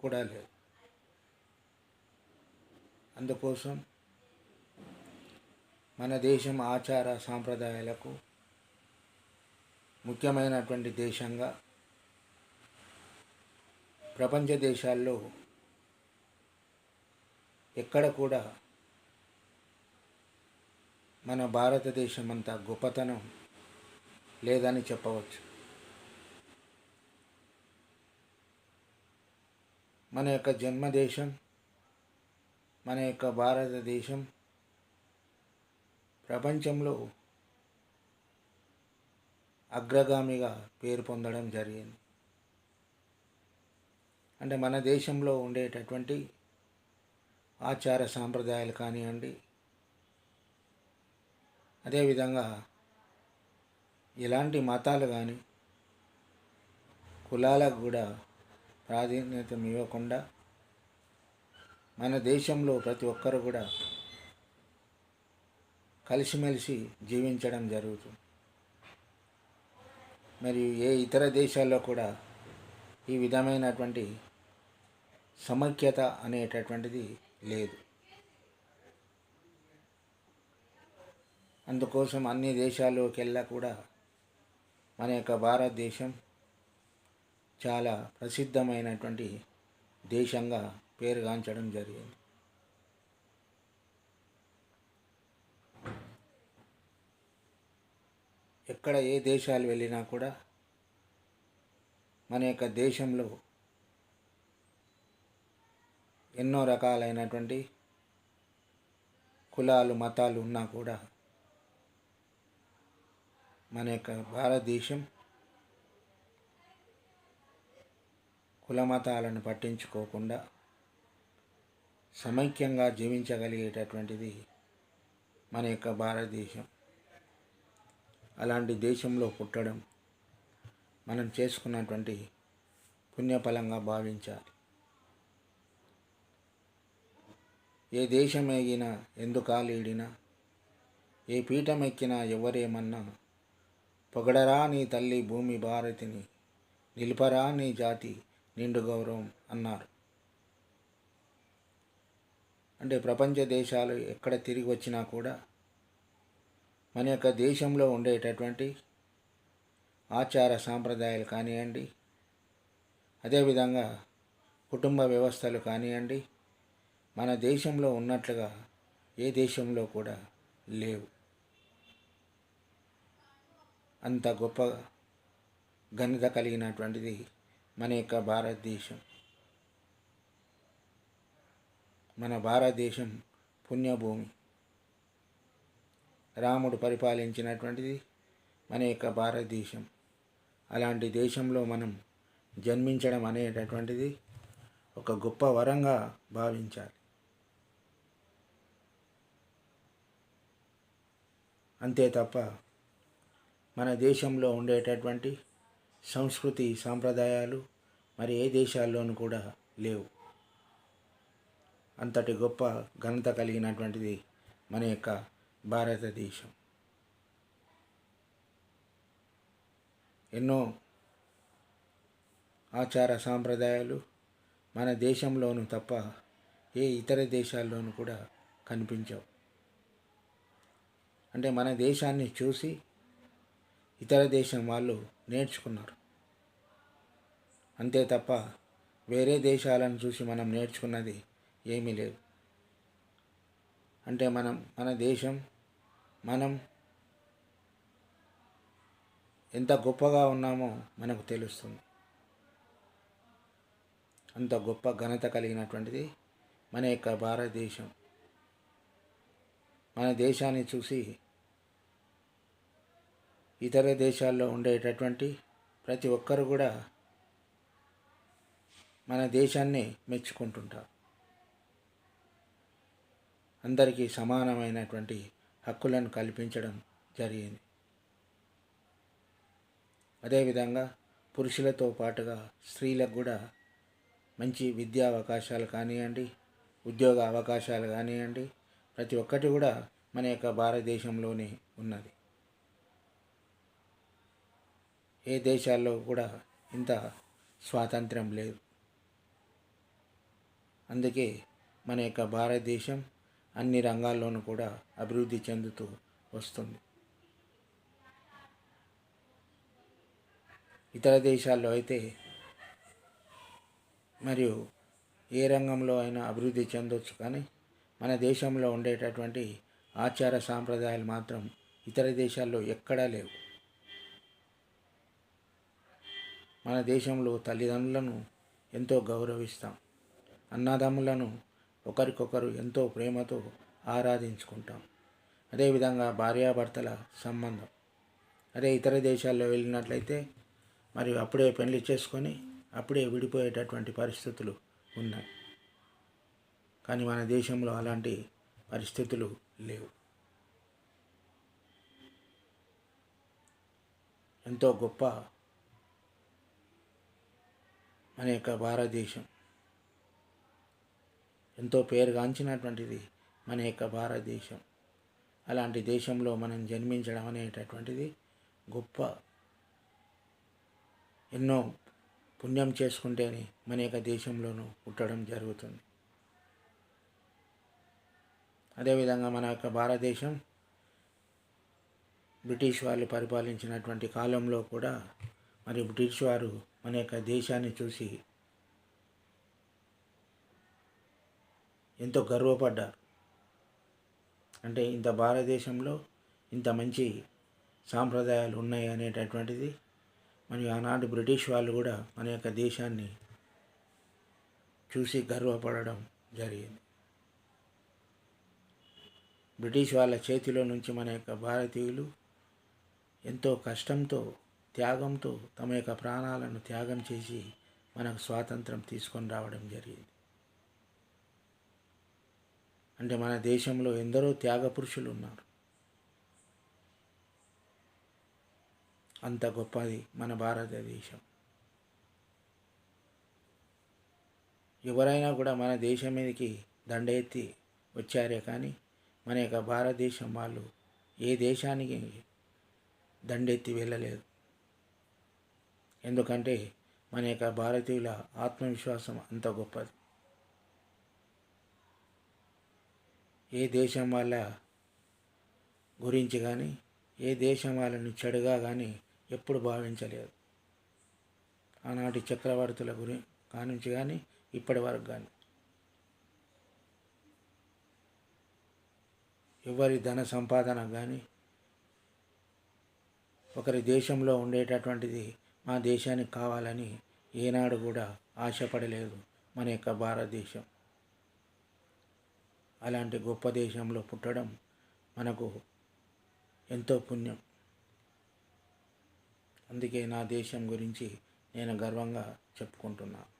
కూడా లేదు. అందుకోసం మన దేశం ఆచార సాంప్రదాయాలకు ముఖ్యమైనటువంటి దేశంగా ప్రపంచ దేశాల్లో ఎక్కడ కూడా మన భారతదేశం అంత గొప్పతనం లేదని చెప్పవచ్చు. మన యొక్క జన్మదేశం, మన యొక్క భారతదేశం ప్రపంచంలో అగ్రగామిగా పేరు పొందడం జరిగింది. అంటే మన దేశంలో ఉండేటటువంటి ఆచార సాంప్రదాయాలు కానివ్వండి, అదేవిధంగా ఎలాంటి మతాలు కానీ కులాలకు కూడా ప్రాధాన్యత ఇవ్వకుండా మన దేశంలో ప్రతి ఒక్కరు కూడా కలిసిమెలిసి జీవించడం జరుగుతుంది. మరియు ఏ ఇతర దేశాల్లో కూడా ఈ విధమైనటువంటి సమైక్యత అనేటటువంటిది లేదు. అందుకోసం అన్ని దేశాల్లోకెల్లా కూడా మన యొక్క భారతదేశం చాలా ప్రసిద్ధమైనటువంటి దేశంగా పేరుగాంచడం జరిగింది. ఎక్కడ ఏ దేశాలు వెళ్ళినా కూడా మన యొక్క దేశంలో ఎన్నో రకాలైనటువంటి కులాలు మతాలు ఉన్నా కూడా మన యొక్క భారతదేశం కుల మతాలను పట్టించుకోకుండా సమైక్యంగా జీవించగలిగేటటువంటిది మన యొక్క భారతదేశం. అలాంటి దేశంలో పుట్టడం మనం చేసుకున్నటువంటి పుణ్యఫలంగా భావించాలి. ఏ దేశం ఎగినా ఎందుకాలీడినా, ఏ పీఠం ఎక్కినా ఎవరేమన్నా, పొగడరా నీ తల్లి భూమి భారతిని, నిలుపరా నీ జాతి నిండు గౌరవం అన్నారు. అంటే ప్రపంచ దేశాలు ఎక్కడ తిరిగి వచ్చినా కూడా మన యొక్క దేశంలో ఉండేటటువంటి ఆచార సాంప్రదాయాలు కానివ్వండి, అదేవిధంగా కుటుంబ వ్యవస్థలు కానివ్వండి, మన దేశంలో ఉన్నట్లుగా ఏ దేశంలో కూడా లేవు. అంత గొప్ప ఘనత కలిగినటువంటిది మన యొక్క భారతదేశం. మన భారతదేశం పుణ్యభూమి. రాముడు పరిపాలించినటువంటిది మన యొక్క భారతదేశం. అలాంటి దేశంలో మనం జన్మించడం అనేటటువంటిది ఒక గొప్ప వరంగా భావించాలి. అంతే తప్ప మన దేశంలో ఉండేటటువంటి సంస్కృతి సాంప్రదాయాలు మరి ఏ దేశాల్లోనూ కూడా లేవు. అంతటి గొప్ప ఘనత కలిగినటువంటిది మన యొక్క భారతదేశం. ఎన్నో ఆచార సాంప్రదాయాలు మన దేశంలోనూ తప్ప ఏ ఇతర దేశాల్లోనూ కూడా కనిపించవు. అంటే మన దేశాన్ని చూసి ఇతర దేశం వాళ్ళు నేర్చుకున్నారు. అంతే తప్ప వేరే దేశాలను చూసి మనం నేర్చుకున్నది ఏమీ లేదు. అంటే మన దేశం మనం ఎంత గొప్పగా ఉన్నామో మనకు తెలుస్తుంది. అంత గొప్ప ఘనత కలిగినటువంటిది మన యొక్క భారతదేశం. మన దేశాన్ని చూసి ఇతర దేశాల్లో ఉండేటటువంటి ప్రతి ఒక్కరు కూడా మన దేశాన్ని మెచ్చుకుంటుంటారు. అందరికీ సమానమైనటువంటి హక్కులను కల్పించడం జరిగింది. అదేవిధంగా పురుషులతో పాటుగా స్త్రీలకు కూడా మంచి విద్యా అవకాశాలు కానివ్వండి, ఉద్యోగ అవకాశాలు కానివ్వండి, ప్రతి ఒక్కటి కూడా మన యొక్క భారతదేశంలోనే ఉన్నది. ఏ దేశాల్లో కూడా ఇంత స్వాతంత్ర్యం లేదు. అందుకే మన యొక్క భారతదేశం అన్ని రంగాల్లోనూ కూడా అభివృద్ధి చెందుతూ వస్తుంది. ఇతర దేశాల్లో అయితే మరియు ఏ రంగంలో అయినా అభివృద్ధి చెందొచ్చు, కానీ మన దేశంలో ఉండేటటువంటి ఆచార సాంప్రదాయాలు మాత్రం ఇతర దేశాల్లో ఎక్కడా లేవు. మన దేశంలో తల్లిదండ్రులను ఎంతో గౌరవిస్తాం, అన్నదమ్ములను ఒకరికొకరు ఎంతో ప్రేమతో ఆరాధించుకుంటాం. అదేవిధంగా భార్యాభర్తల సంబంధం. అదే ఇతర దేశాల్లో వెళ్ళినట్లయితే మరియు అప్పుడే పెళ్లి చేసుకొని అప్పుడే విడిపోయేటటువంటి పరిస్థితులు ఉన్నాయి. కానీ మన దేశంలో అలాంటి పరిస్థితులు లేవు. ఎంతో గొప్ప మన యొక్క భారతదేశం, ఎంతో పేరుగాంచినటువంటిది మన యొక్క భారతదేశం. అలాంటి దేశంలో మనం జన్మించడం అనేటటువంటిది గొప్ప. ఎన్నో పుణ్యం చేసుకుంటేనే మన యొక్క దేశంలోనూ పుట్టడం జరుగుతుంది. అదేవిధంగా మన యొక్క భారతదేశం బ్రిటిష్ వాళ్ళు పరిపాలించినటువంటి కాలంలో కూడా మరి బ్రిటిష్ వారు మన యొక్క దేశాన్ని చూసి ఎంతో గర్వపడ్డారు. అంటే ఇంత భారతదేశంలో ఇంత మంచి సాంప్రదాయాలు ఉన్నాయి అనేటటువంటిది. మరియు ఆనాటి బ్రిటిష్ వాళ్ళు కూడా మన యొక్క దేశాన్ని చూసి గర్వపడడం జరిగింది. బ్రిటిష్ వాళ్ళ చేతిలో నుంచి మన యొక్క భారతీయులు ఎంతో కష్టంతో, త్యాగంతో తమ యొక్క ప్రాణాలను త్యాగం చేసి మనకు స్వాతంత్రం తీసుకొని రావడం జరిగింది. అంటే మన దేశంలో ఎందరో త్యాగ పురుషులు ఉన్నారు. అంత గొప్పది మన భారతదేశం. ఎవరైనా కూడా మన దేశం మీదకి దండ ఎత్తి వచ్చారే కానీ మన యొక్క భారతదేశం వాళ్ళు ఏ దేశానికి దండెత్తి వెళ్ళలేదు. ఎందుకంటే మన యొక్క భారతీయుల ఆత్మవిశ్వాసం అంత గొప్పది. ఏ దేశం వాళ్ళ గురించి కానీ ఏ దేశం వాళ్ళని చెడుగా కానీ ఎప్పుడు భావించలేదు. ఆనాటి చక్రవర్తుల కానుంచి కానీ ఇప్పటి వరకు కానీ ఎవరి ధన సంపాదన కానీ ఒకరి దేశంలో ఉండేటటువంటిది మా దేశానికి కావాలని ఏనాడు కూడా ఆశపడలేదు మన యొక్క భారతదేశం. అలాంటి గొప్ప దేశంలో పుట్టడం మనకు ఎంతో పుణ్యం. అందుకే నా దేశం గురించి నేను గర్వంగా చెప్పుకుంటున్నాను.